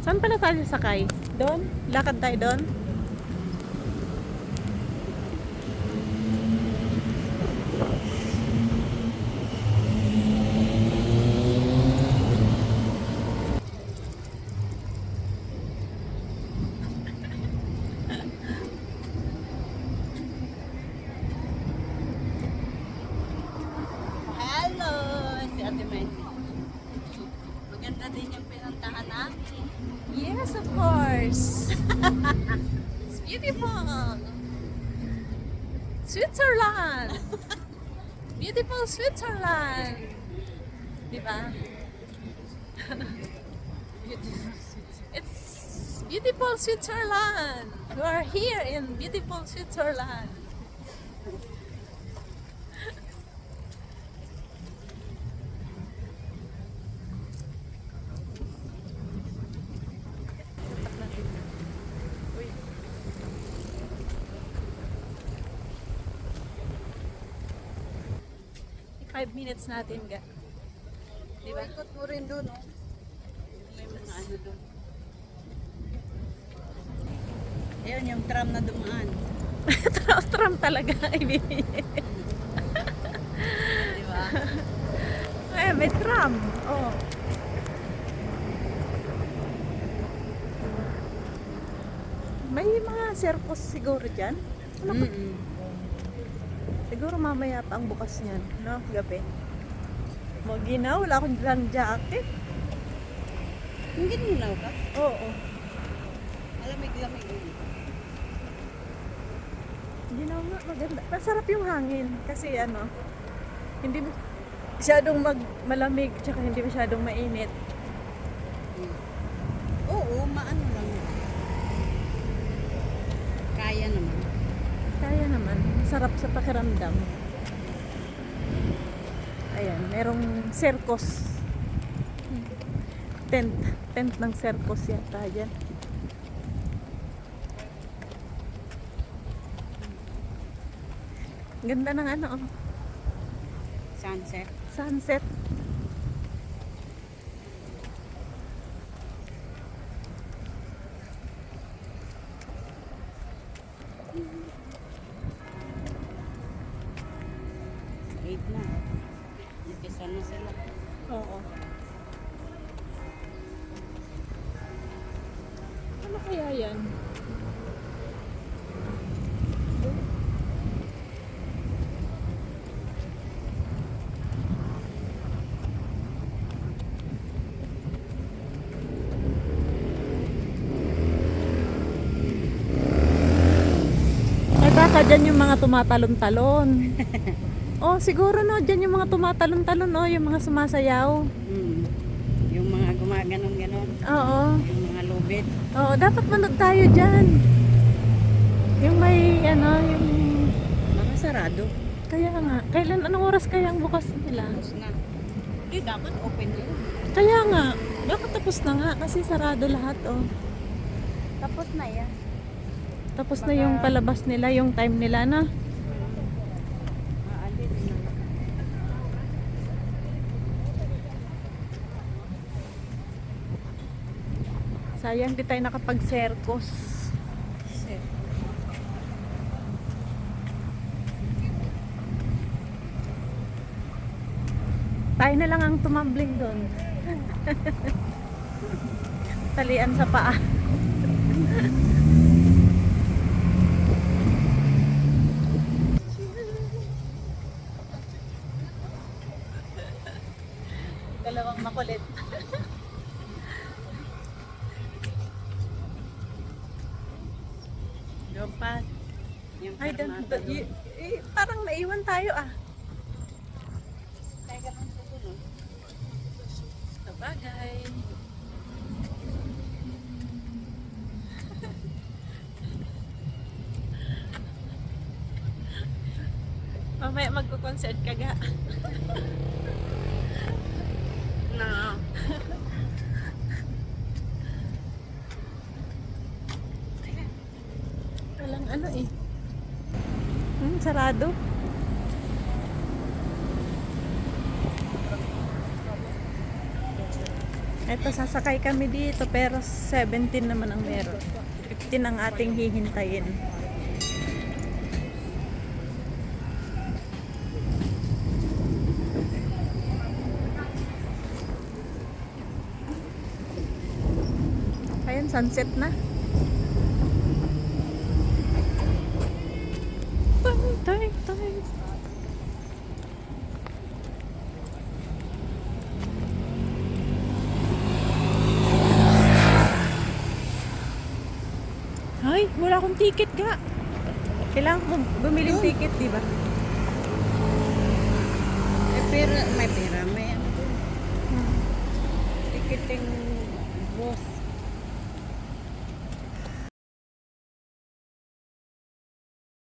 Saan pala tayo sakay? Doon? Lakad tayo doon? Hello! Si Ate Mendy. Maganda din yung pinuntahan natin. Yes, of course. It's beautiful. Switzerland. Beautiful Switzerland. Diba? It's beautiful Switzerland. We are here in beautiful Switzerland. Uy. 5 minutes natin ga. Di ba? Ikot mo rin doon, oh. May mga ano doon. Ayun, yung tram na dumaan. Tram talaga ibigay. Di ba? Eh, may tram. Oh. May mga circus siguro dyan. Ano ba? Siguro mamaya pa ang bukas niyan, no? Gabi. Maginaw, wala akong lang jacket. Hindi ginaw ka? Oo. Malamig-lamig yun. Ginaw nga, maganda. Masarap yung hangin kasi ano, hindi masyadong malamig tsaka hindi masyadong mainit. Oo, maano lang. Kaya naman. Kaya naman, masarap sa pakiramdam. Ayan, merong circus. Tent ng circus yata dyan. Ganda ng ano, oh, Sunset. sunset. Eight na. Umpisa na sila. Oo. Ano kaya yan? Ay, baka dyan yung mga tumatalon-talon. Oh, siguro no, dyan yung mga tumatalon-talon, oh, yung mga sumasayaw. Yung mga gumaganon-ganon. Oo. Yung mga lubid. Oo, dapat manood tayo dyan. Yung may, ano, yung... Mga sarado. Kaya nga, kailan, anong oras kaya ang bukas nila? Tapos na. Hindi, dapat open na yun. Kaya nga, dapat tapos na nga, kasi sarado lahat, oh. Tapos na yan. Tapos na yung palabas nila, yung time nila na. Aalin na. Sayang, di tayo nakapag-circus. Tayo na lang ang tumambling doon. Talian sa paa. Dalawang makulit. Lompat. Yung Ay, karmata doon. parang naiwan tayo ah. Teka lang sa sunod. Sabagay. Mamaya magko-concert ka ga. No. Walang ano eh. Sarado. Ito, sasakay kami dito pero 17 naman ang meron. 15 ang ating hihintayin. Ayan, sunset na. Tay, tay. Ay, wala akong ticket ga. Kailangan mo bumiling ticket, di ba? Eh, pera, may pera, may ano doon. Ticketing booth.